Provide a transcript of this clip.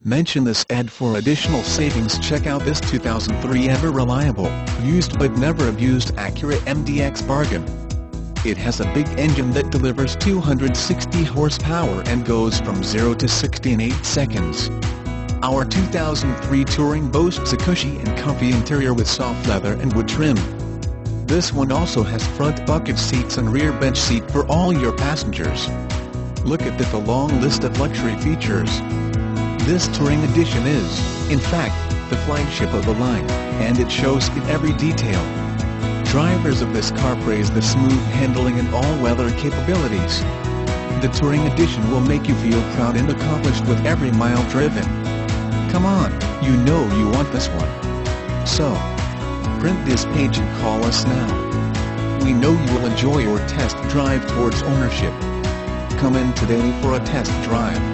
Mention this ad for additional savings. Check out this 2003 ever reliable, used but never abused Acura MDX bargain. It has a big engine that delivers 260 horsepower and goes from 0 to 60 in 8 seconds. Our 2003 Touring boasts a cushy and comfy interior with soft leather and wood trim. This one also has front bucket seats and rear bench seat for all your passengers. Look at the long list of luxury features. This Touring Edition is, in fact, the flagship of the line, and it shows in every detail. Drivers of this car praise the smooth handling and all-weather capabilities. The Touring Edition will make you feel proud and accomplished with every mile driven. Come on, you know you want this one. So, print this page and call us now. We know you will enjoy your test drive towards ownership. Come in today for a test drive.